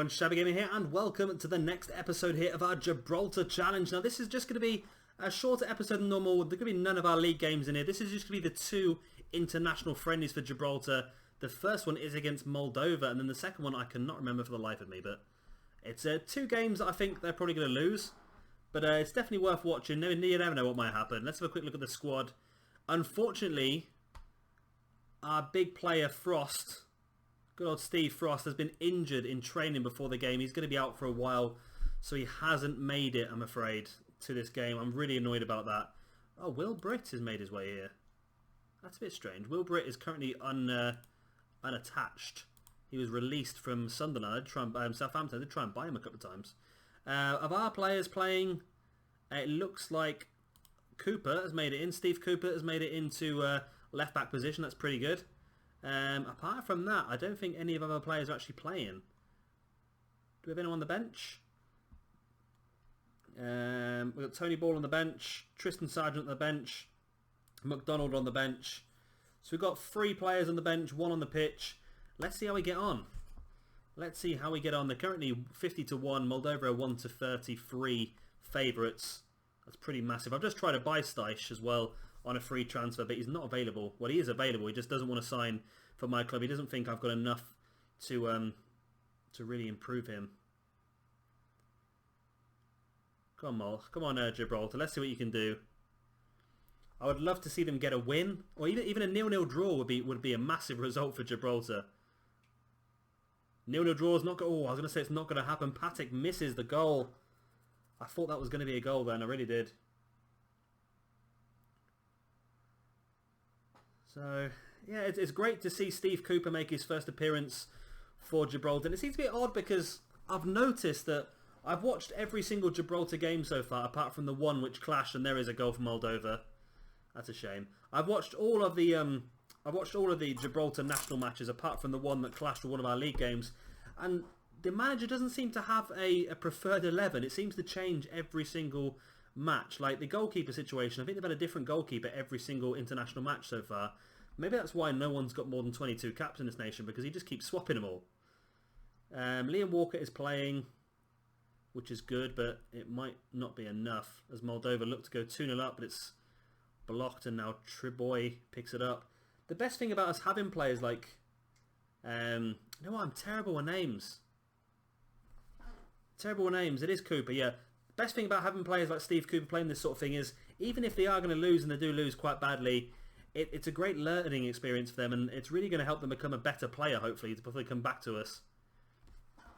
everyone, Shabby Gaming here, and welcome to the next episode here of our Gibraltar Challenge. Now, this is just going to be a shorter episode than normal. There's going to be none of our league games in here. This is just going to be the two international friendlies for Gibraltar. The first one is against Moldova, and then the second one I cannot remember for the life of me, but it's two games that I think they're probably going to lose. But it's definitely worth watching. You never know what might happen. Let's have a quick look at the squad. Unfortunately, our big player, Frost, good old Steve Frost, has been injured in training before the game. He's going to be out for a while, so he hasn't made it, I'm afraid, to this game. I'm really annoyed about that. Oh, Will Britt has made his way here. That's a bit strange. Will Britt is currently unattached. He was released from Sunderland. Southampton. I did try and buy him a couple of times. Of our players playing, it looks like Cooper has made it in. Steve Cooper has made it into left-back position. That's pretty good. Apart from that, I don't think any of our other players are actually playing. Do we have anyone on the bench? We've got Tony Ball on the bench, Tristan Sargent on the bench, McDonald on the bench. So we've got 3 players on the bench, 1 on the pitch. Let's see how we get on. Let's see how we get on. They're currently 50-1. Moldova are 1-33 favourites. That's pretty massive. I've just tried to buy Steisch as well on a free transfer, but he's not available. Well, he is available. He just doesn't want to sign for my club. He doesn't think I've got enough to really improve him. Come on, Gibraltar. Let's see what you can do. I would love to see them get a win, or even a 0-0 draw would be a massive result for Gibraltar. 0-0 draw is not. Oh, I was going to say it's not going to happen. Patek misses the goal. I thought that was going to be a goal then. I really did. So, yeah, it's great to see Steve Cooper make his first appearance for Gibraltar. And it seems to be odd because I've noticed that I've watched every single Gibraltar game so far, apart from the one which clashed, and there is a goal for Moldova. That's a shame. I've watched all of the Gibraltar national matches, apart from the one that clashed with one of our league games. And the manager doesn't seem to have a preferred 11. It seems to change every single match. Like the goalkeeper situation, I think they've had a different goalkeeper every single international match so far. Maybe that's why no one's got more than 22 caps in this nation, because he just keeps swapping them all. Liam Walker is playing, which is good, but it might not be enough as Moldova look to go 2-0 up, but it's blocked, and now Triboy picks it up. The best thing about us having players like... you know what, I'm terrible with names. Terrible with names. It is Cooper, yeah. Best thing about having players like Steve Cooper playing this sort of thing is, even if they are going to lose, and they do lose quite badly, it's a great learning experience for them, and it's really going to help them become a better player, hopefully, before they come back to us.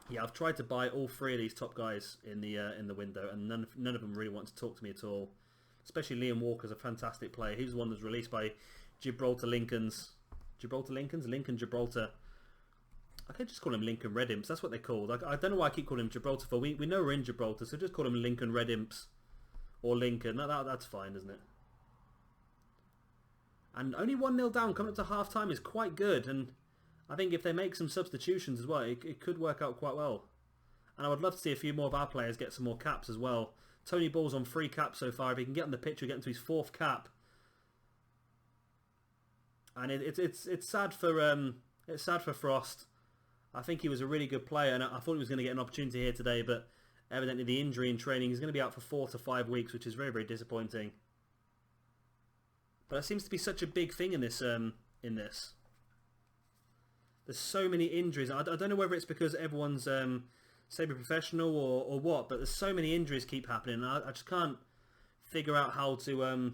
Yeah, I've tried to buy all 3 of these top guys in the window, and none of them really want to talk to me at all. Especially Liam Walker's a fantastic player. He's the one that's released by Gibraltar Lincolns. Lincoln Gibraltar. I could just call him Lincoln Red Imps. That's what they're called. I don't know why I keep calling him Gibraltar for. We know we're in Gibraltar, so just call him Lincoln Red Imps. Or Lincoln. That's fine, isn't it? And only 1-0 down coming up to half-time is quite good. And I think if they make some substitutions as well, it could work out quite well. And I would love to see a few more of our players get some more caps as well. Tony Ball's on 3 caps so far. If he can get on the pitch, he'll get into his 4th cap. And it's sad for Frost. I think he was a really good player, and I thought he was going to get an opportunity here today, but evidently the injury in training, he's going to be out for 4 to 5 weeks, which is very, very disappointing. But it seems to be such a big thing in this. There's so many injuries. I don't know whether it's because everyone's semi-professional or what, but there's so many injuries keep happening, and I just can't figure out how to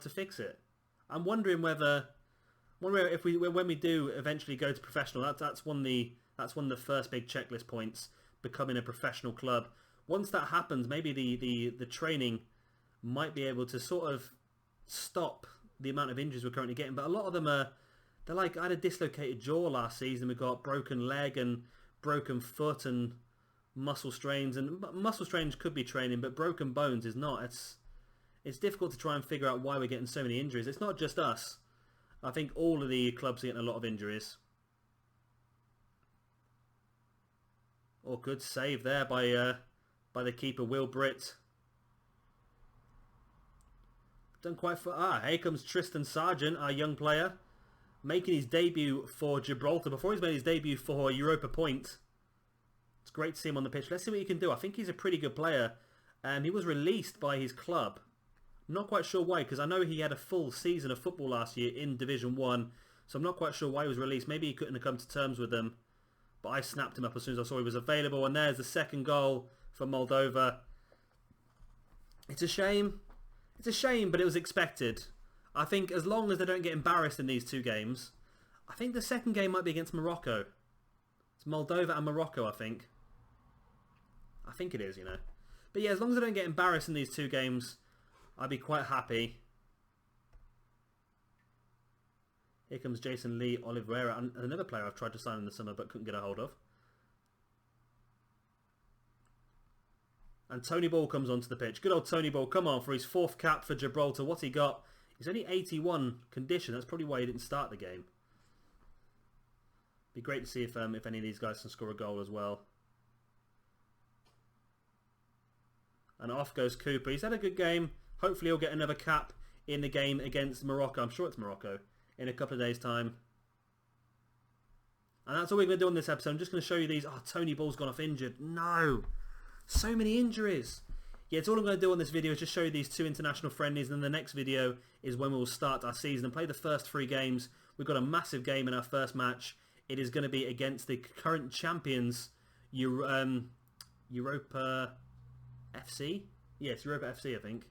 fix it. I'm wondering whether if when we do eventually go to professional, that's one of the first big checklist points, becoming a professional club. Once that happens, maybe the training might be able to sort of stop the amount of injuries we're currently getting. But a lot of them they're like, I had a dislocated jaw last season. We got broken leg and broken foot and muscle strains. And muscle strains could be training, but broken bones is not. It's difficult to try and figure out why we're getting so many injuries. It's not just us. I think all of the clubs are getting a lot of injuries. Oh, good save there by the keeper, Will Britt. Done quite far. Here comes Tristan Sargent, our young player, making his debut for Gibraltar before he's made his debut for Europa Point. It's great to see him on the pitch. Let's see what he can do. I think he's a pretty good player. He was released by his club. Not quite sure why, because I know he had a full season of football last year in Division 1. So I'm not quite sure why he was released. Maybe he couldn't have come to terms with them. But I snapped him up as soon as I saw he was available. And there's the second goal for Moldova. It's a shame. It's a shame, but it was expected. I think as long as they don't get embarrassed in these two games, I think the second game might be against Morocco. It's Moldova and Morocco, I think. I think it is, you know. But yeah, as long as they don't get embarrassed in these two games, I'd be quite happy. Here comes Jason Lee Oliveira, another player I've tried to sign in the summer but couldn't get a hold of. And Tony Ball comes onto the pitch. Good old Tony Ball, come on, for his 4th cap for Gibraltar. What's he got? He's only 81 condition. That's probably why he didn't start the game. Be great to see if any of these guys can score a goal as well. And off goes Cooper. He's had a good game. Hopefully he'll get another cap in the game against Morocco. I'm sure it's Morocco. In a couple of days' time. And that's all we're going to do on this episode. I'm just going to show you these. Oh, Tony Ball's gone off injured. No. So many injuries. Yeah, it's all I'm going to do on this video is just show you these 2 international friendlies. And then the next video is when we'll start our season and play the first 3 games. We've got a massive game in our first match. It is going to be against the current champions, Europa FC? Yes, Europa FC, I think.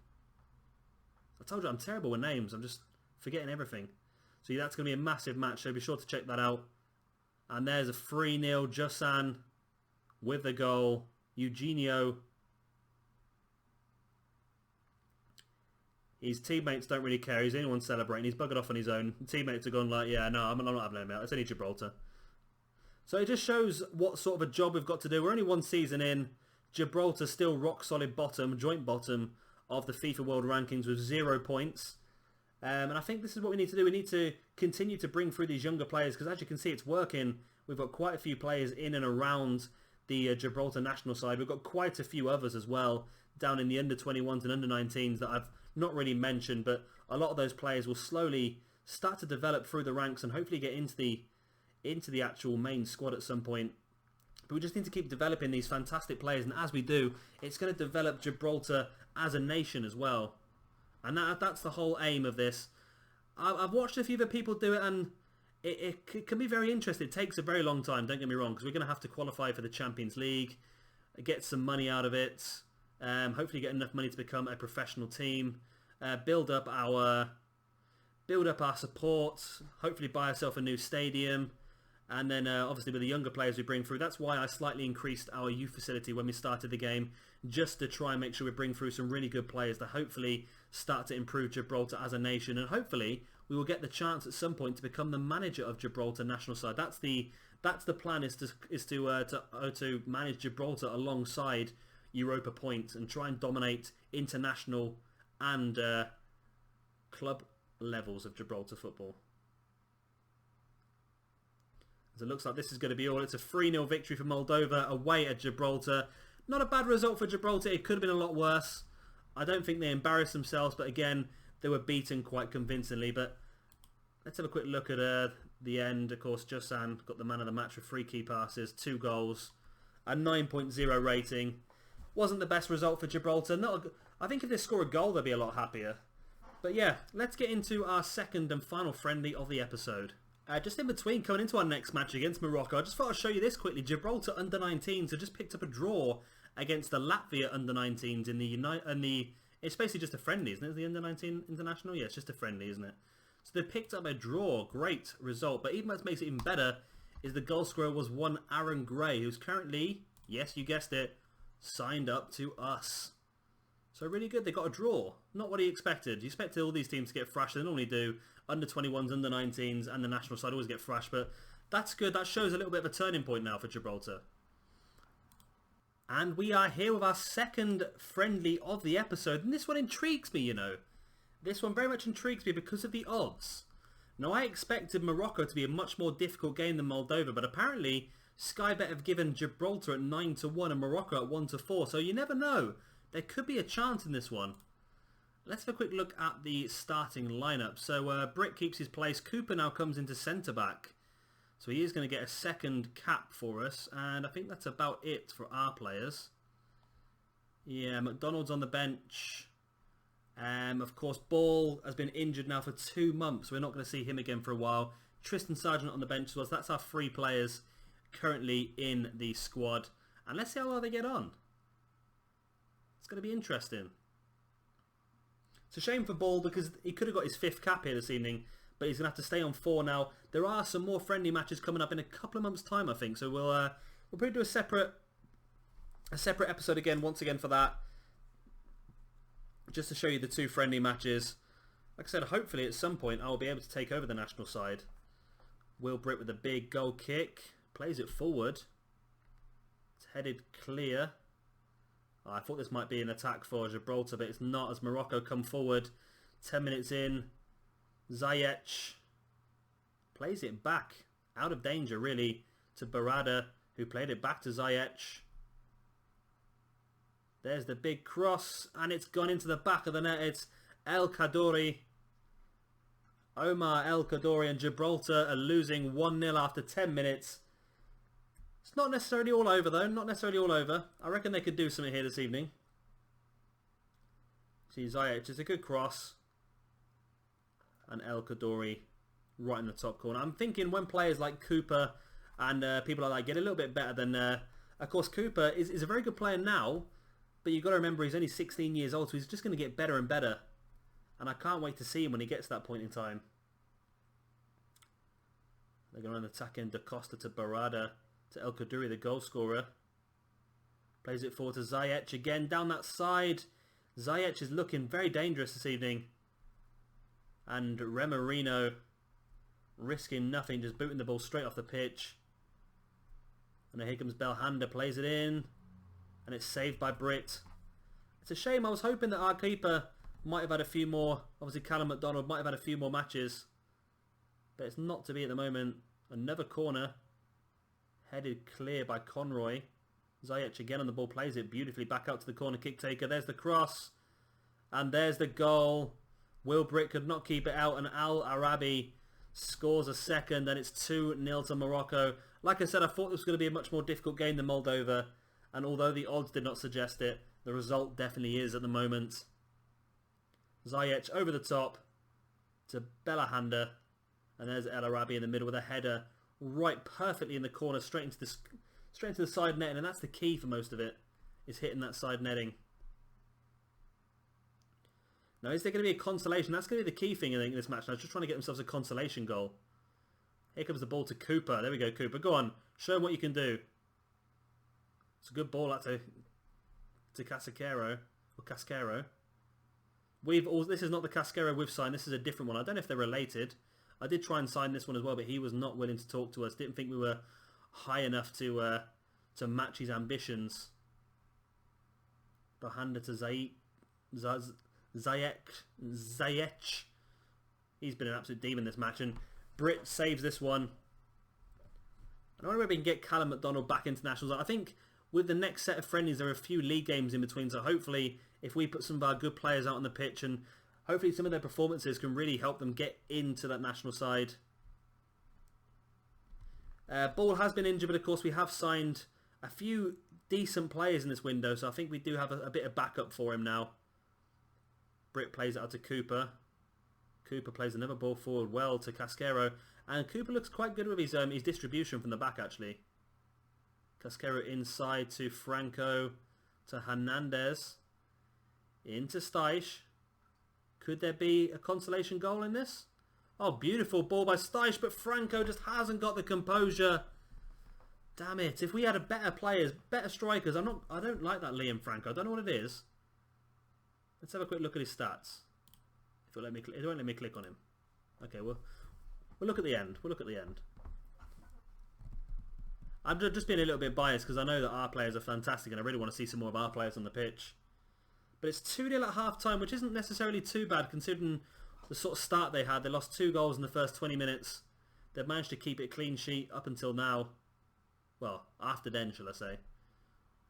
I told you I'm terrible with names. I'm just forgetting everything. So yeah, that's going to be a massive match, so be sure to check that out. And there's a 3-0 Josan with the goal. Eugenio. His teammates don't really care. He's the only one celebrating. He's buggered off on his own. Teammates are gone like, yeah, no, I'm not having him out. It's only Gibraltar. So it just shows what sort of a job we've got to do. We're only 1 season in. Gibraltar still rock solid bottom, joint bottom of the FIFA World Rankings with 0 points. And I think this is what we need to do. We need to continue to bring through these younger players because as you can see, it's working. We've got quite a few players in and around the Gibraltar national side. We've got quite a few others as well down in the under-21s and under-19s that I've not really mentioned, but a lot of those players will slowly start to develop through the ranks and hopefully get into the actual main squad at some point. But we just need to keep developing these fantastic players, and as we do, it's going to develop Gibraltar as a nation as well. And that's the whole aim of this. I've watched a few other people do it, and it can be very interesting. It takes a very long time, don't get me wrong, because we're going to have to qualify for the Champions League, get some money out of it, hopefully get enough money to become a professional team, build up our support, hopefully buy ourselves a new stadium, and then obviously with the younger players we bring through. That's why I slightly increased our youth facility when we started the game, just to try and make sure we bring through some really good players to hopefully start to improve Gibraltar as a nation, and hopefully we will get the chance at some point to become the manager of Gibraltar national side. That's the plan, is to manage Gibraltar alongside Europa Point and try and dominate international and club levels of Gibraltar football. As it looks like this is going to be all. It's a 3-0 victory for Moldova away at Gibraltar. Not a bad result for Gibraltar. It could have been a lot worse. I don't think they embarrassed themselves, but again, they were beaten quite convincingly. But let's have a quick look at the end. Of course, Josan got the man of the match with 3 key passes, 2 goals, a 9.0 rating. Wasn't the best result for Gibraltar. I think if they score a goal, they'll be a lot happier. But yeah, let's get into our second and final friendly of the episode. Just in between coming into our next match against Morocco, I just thought I'd show you this quickly. Gibraltar under-19s have just picked up a draw against the Latvia under-19s in the it's basically just a friendly, isn't it? The under-19 international? Yeah, it's just a friendly, isn't it? So they picked up a draw. Great result. But even what makes it even better is the goal scorer was one Aaron Gray, who's currently, yes, you guessed it, signed up to us. So really good. They got a draw. Not what he expected. You expected all these teams to get thrashed. They normally do. Under-21s, under-19s, and the national side always get thrashed. But that's good. That shows a little bit of a turning point now for Gibraltar. And we are here with our second friendly of the episode. And this one intrigues me, you know. This one very much intrigues me because of the odds. Now, I expected Morocco to be a much more difficult game than Moldova. But apparently, Sky Bet have given Gibraltar at 9-1 and Morocco at 1-4. So you never know. There could be a chance in this one. Let's have a quick look at the starting lineup. So Brick keeps his place. Cooper now comes into centre-back. So he is going to get a second cap for us, and I think that's about it for our players. Yeah, McDonald's on the bench. Of course, Ball has been injured now for 2 months. We're not going to see him again for a while. Tristan Sargent on the bench as well. So that's our 3 players currently in the squad. And let's see how well they get on. It's going to be interesting. It's a shame for Ball because he could have got his 5th cap here this evening, but he's going to have to stay on 4 now. There are some more friendly matches coming up in a couple of months' time, I think. So we'll probably do a separate episode again, once again for that, just to show you the 2 friendly matches. Like I said, hopefully at some point I'll be able to take over the national side. Will Britt with a big goal kick, plays it forward. It's headed clear. Oh, I thought this might be an attack for Gibraltar, but it's not, as Morocco come forward. 10 minutes in, Ziyech plays it back, out of danger really, to Barada, who played it back to Ziyech. There's the big cross, and it's gone into the back of the net. It's El Kaddouri. Omar El Kaddouri, and Gibraltar are losing 1-0 after 10 minutes. It's not necessarily all over though, not necessarily all over. I reckon they could do something here this evening. See, Ziyech, it's a good cross. And El Kaddouri right in the top corner. I'm thinking when players like Cooper and people like that get a little bit better than... of course, Cooper is a very good player now, but you've got to remember he's only 16 years old, so he's just going to get better and better. And I can't wait to see him when he gets to that point in time. They're going to attack in Da Costa to Barada, to El Kaddouri, the goal scorer. Plays it forward to Ziyech again, down that side. Ziyech is looking very dangerous this evening. And Remarino risking nothing, just booting the ball straight off the pitch. And then here comes Belhanda, plays it in. And it's saved by Britt. It's a shame. I was hoping that our keeper might have had a few more. Obviously Callum McDonald might have had a few more matches. But it's not to be at the moment. Another corner. Headed clear by Conroy. Ziyech again on the ball, plays it beautifully back out to the corner kick taker. There's the cross. And there's the goal. Will Britt could not keep it out, and Al Arabi scores a second, and it's 2-0 to Morocco. Like I said, I thought this was going to be a much more difficult game than Moldova, and although the odds did not suggest it, the result definitely is at the moment. Ziyech over the top to Belhanda, and there's El Arabi in the middle with a header right perfectly in the corner, straight into the side netting, and that's the key for most of it, is hitting that side netting. Now, is there going to be a consolation? That's going to be the key thing, I think, in this match. Now, just trying to get themselves a consolation goal. Here comes the ball to Cooper. There we go, Cooper. Go on. Show him what you can do. It's a good ball out to Casquero. Or Casquero. This is not the Casquero we've signed. This is a different one. I don't know if they're related. I did try and sign this one as well, but he was not willing to talk to us. Didn't think we were high enough to match his ambitions. Bahanda to Ziyech. He's been an absolute demon this match, and Britt saves this one. I wonder if we can get Callum McDonald back into nationals. I think with the next set of friendlies, there are a few league games in between, so hopefully if we put some of our good players out on the pitch, and hopefully some of their performances can really help them get into that national side. Ball has been injured, but of course we have signed a few decent players in this window, so I think we do have a bit of backup for him now. Britt plays it out to Cooper. Cooper plays another ball forward well to Casquero. And Cooper looks quite good with his distribution from the back, actually. Casquero inside to Franco. To Hernandez. Into Steisch. Could there be a consolation goal in this? Oh, beautiful ball by Steisch, but Franco just hasn't got the composure. Damn it. If we had a better players, better strikers. I don't like that Liam Franco. I don't know what it is. Let's have a quick look at his stats. If it'll let me, it won't let me click on him. Okay, we'll look at the end. We'll look at the end. I'm just being a little bit biased because I know that our players are fantastic and I really want to see some more of our players on the pitch. But it's 2-0 at half-time, which isn't necessarily too bad considering the sort of start they had. They lost 2 goals in the first 20 minutes. They've managed to keep it clean sheet up until now. Well, after then, shall I say.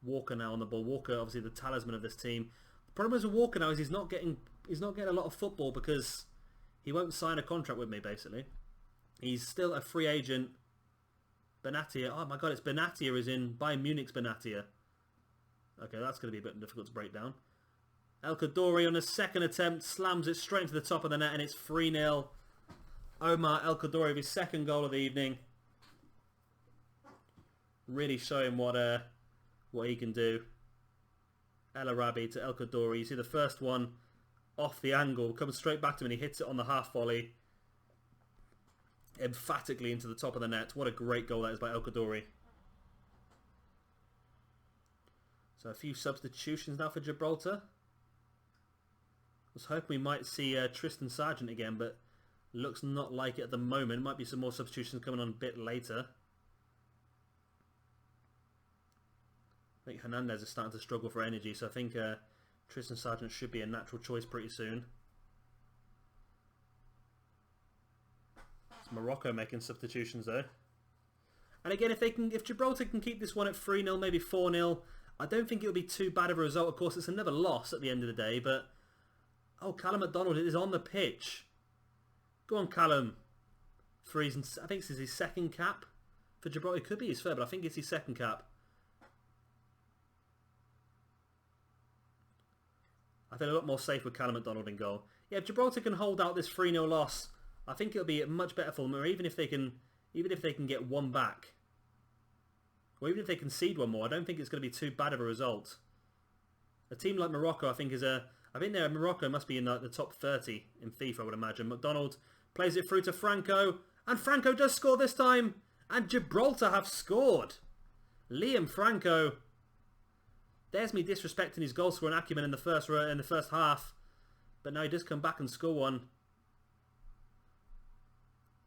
Walker now on the ball. Walker, obviously the talisman of this team. Problem is with Walker now is he's not getting a lot of football because he won't sign a contract with me, basically. He's still a free agent Benatia. Oh my god, it's Benatia as in Bayern Munich's Benatia. Okay, that's going to be a bit difficult to break down. El Kaddouri on a second attempt slams it straight into the top of the net, and it's 3-0. Omar El Kaddouri with his second goal of the evening. Really showing what he can do. El Arabi to El Kaddouri. You see the first one off the angle, comes straight back to him, and he hits it on the half volley. Emphatically into the top of the net. What a great goal that is by El Kaddouri. So a few substitutions now for Gibraltar. I was hoping we might see Tristan Sargent again, but looks not like it at the moment. Might be some more substitutions coming on a bit later. I think Hernandez is starting to struggle for energy, so I think Tristan Sargent should be a natural choice pretty soon. It's Morocco making substitutions though. And again, if Gibraltar can keep this one at 3-0, maybe 4-0, I don't think it'll be too bad of a result. Of course, it's another loss at the end of the day, but oh, Callum McDonald is on the pitch. Go on, Callum. I think this is his second cap for Gibraltar. It could be his third, but I think it's his second cap. I feel a lot more safe with Callum McDonald in goal. Yeah, if Gibraltar can hold out this 3-0 loss, I think it'll be much better for them. Or even if they can get one back, or even if they concede one more, I don't think it's going to be too bad of a result. A team like Morocco, I think Morocco must be in the top 30 in FIFA, I would imagine. McDonald plays it through to Franco, and Franco does score this time, and Gibraltar have scored. Liam Franco. There's me disrespecting his goal scoring acumen in the first half, but now he does come back and score one.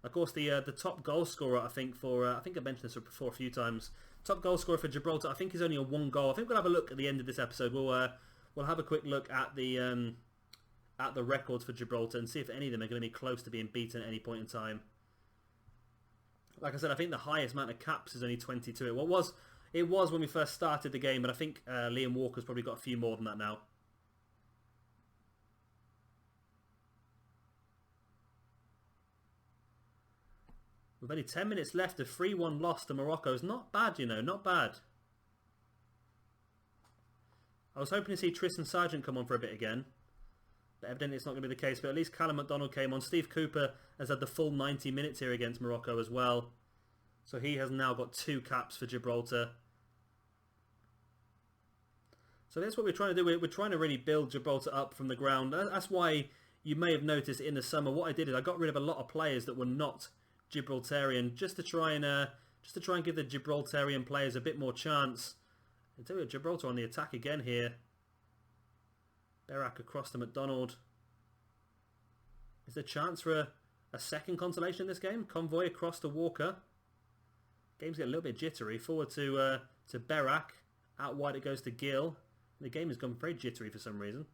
Of course, the top goal scorer, I think I mentioned this before a few times. Top goal scorer for Gibraltar, I think is only on one goal. I think we'll have a look at the end of this episode. We'll have a quick look at the records for Gibraltar and see if any of them are going to be close to being beaten at any point in time. Like I said, I think the highest amount of caps is only 22. It was when we first started the game, but I think Liam Walker's probably got a few more than that now. With only 10 minutes left, a 3-1 loss to Morocco is not bad, you know, not bad. I was hoping to see Tristan Sargent come on for a bit again, but evidently it's not going to be the case. But at least Callum McDonald came on. Steve Cooper has had the full 90 minutes here against Morocco as well. So he has now got 2 caps for Gibraltar. So that's what we're trying to do. We're trying to really build Gibraltar up from the ground. That's why you may have noticed in the summer what I did is I got rid of a lot of players that were not Gibraltarian, just to try and give the Gibraltarian players a bit more chance. I tell you, Gibraltar on the attack again here. Berak across to McDonald. Is there a chance for a second consolation in this game? Convoy across to Walker. Game's getting a little bit jittery. Forward to Berak. Out wide it goes to Gill. The game has gone very jittery for some reason.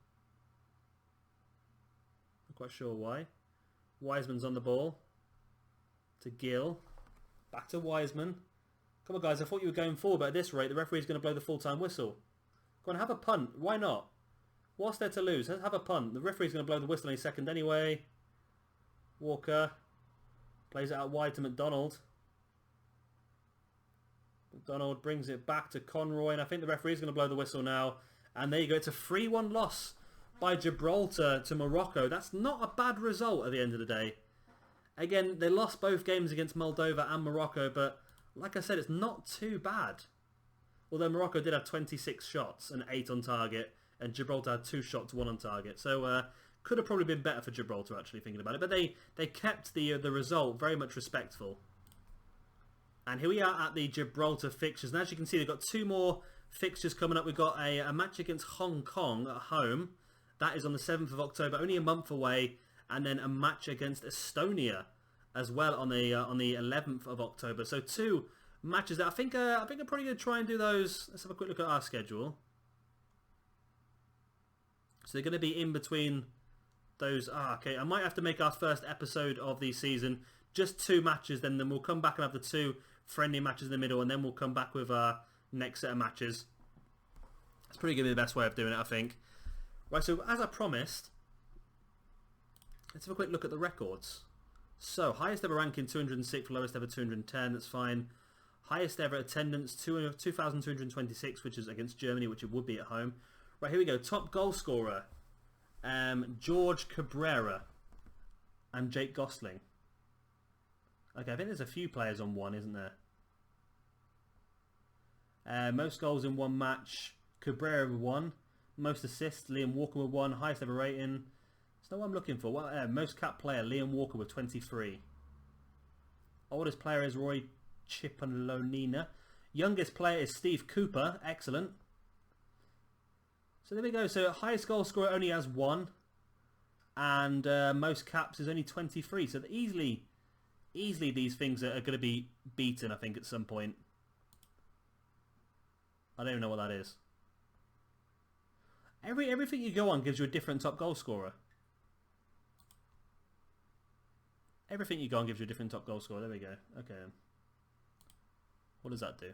Not quite sure why. Wiseman's on the ball. To Gill. Back to Wiseman. Come on, guys. I thought you were going forward, but at this rate, the referee's going to blow the full-time whistle. Go on, have a punt. Why not? What's there to lose? Let's have a punt. The referee's going to blow the whistle any second anyway. Walker. Plays it out wide to McDonald. McDonald brings it back to Conroy, and I think the referee's going to blow the whistle now. And there you go. It's a 3-1 loss by Gibraltar to Morocco. That's not a bad result at the end of the day. Again, they lost both games against Moldova and Morocco, but like I said, it's not too bad. Although Morocco did have 26 shots and 8 on target, and Gibraltar had 2 shots, 1 on target. So could have probably been better for Gibraltar, actually, thinking about it. But they kept the result very much respectful. And here we are at the Gibraltar fixtures. And as you can see, they've got 2 more fixtures coming up. We've got a match against Hong Kong at home. That is on the 7th of October, only a month away. And then a match against Estonia as well on the 11th of October. So 2 matches that I think I'm probably going to try and do those. Let's have a quick look at our schedule. So they're going to be in between those. Okay, I might have to make our first episode of the season just 2 matches. Then we'll come back and have the 2 friendly matches in the middle, and then we'll come back with our next set of matches. That's probably going to be the best way of doing it, I think. Right, so as I promised, let's have a quick look at the records. So, highest ever ranking 206, lowest ever 210, that's fine. Highest ever attendance, 2,226, which is against Germany, which it would be at home. Right, here we go. Top goal scorer, George Cabrera and Jake Gosling. Okay, I think there's a few players on one, isn't there? Most goals in one match, Cabrera with 1. Most assists, Liam Walker with 1. Highest ever rating. That's not what I'm looking for. Well, most capped player, Liam Walker with 23. Oldest player is Roy Chipolonina. Youngest player is Steve Cooper. Excellent. So there we go. So highest goal scorer only has 1. And most caps is only 23. So easily these things are going to be beaten, I think, at some point. I don't even know what that is. Everything you go on gives you a different top goal scorer. Everything you go on gives you a different top goal scorer. There we go. Okay. What does that do?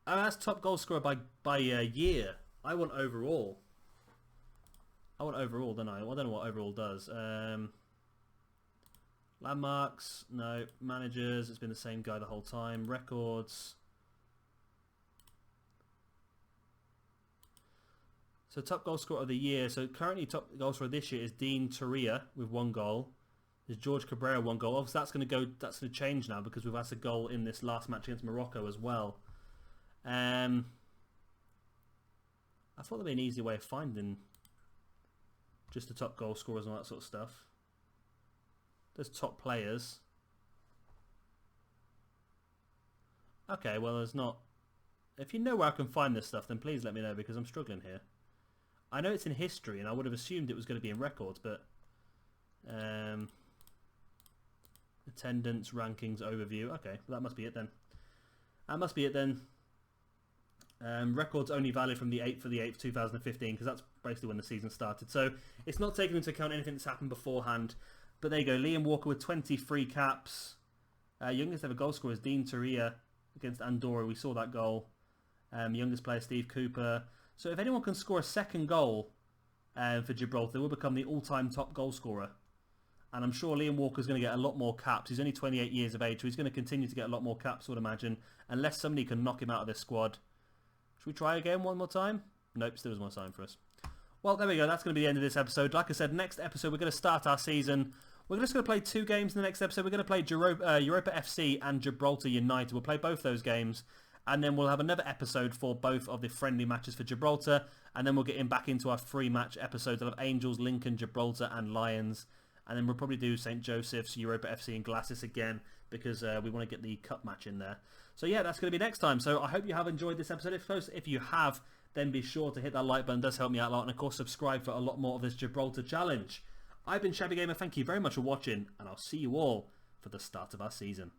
Oh, that's top goal scorer by year. I want overall. I want overall, don't I? I don't know what overall does. Landmarks, no. Managers, it's been the same guy the whole time. Records. So top goal scorer of the year. So currently top goal scorer this year is Dean Torreira with 1 goal. There's George Cabrera 1 goal. Obviously that's going to change now because we've had a goal in this last match against Morocco as well. I thought there'd be an easy way of finding just the top goal scorers and all that sort of stuff. There's top players. Okay, well there's not. If you know where I can find this stuff, then please let me know because I'm struggling here. I know it's in history, and I would have assumed it was going to be in records, but attendance, rankings, overview. Okay, well, that must be it then. That must be it then. Records only valid from the 8th for the 8th, 2015, because that's basically when the season started. So it's not taking into account anything that's happened beforehand. But there you go, Liam Walker with 23 caps. Youngest ever goal scorer is Dean Torreira against Andorra. We saw that goal. Youngest player Steve Cooper. So if anyone can score a second goal for Gibraltar, they will become the all-time top goal scorer. And I'm sure Liam Walker's going to get a lot more caps. He's only 28 years of age, so he's going to continue to get a lot more caps, I would imagine, unless somebody can knock him out of this squad. Should we try again one more time? Nope, still doesn't want to sign for us. Well, there we go. That's going to be the end of this episode. Like I said, next episode, we're going to start our season. We're just going to play 2 games in the next episode. We're going to play Europa FC and Gibraltar United. We'll play both those games. And then we'll have another episode for both of the friendly matches for Gibraltar. And then we'll get back into our 3-match episodes. We'll have Angels, Lincoln, Gibraltar and Lions. And then we'll probably do St. Joseph's, Europa FC and Glasses again. Because we want to get the cup match in there. So yeah, that's going to be next time. So I hope you have enjoyed this episode. If you have, then be sure to hit that like button. It does help me out a lot. And of course, subscribe for a lot more of this Gibraltar challenge. I've been Shabby Gamer. Thank you very much for watching. And I'll see you all for the start of our season.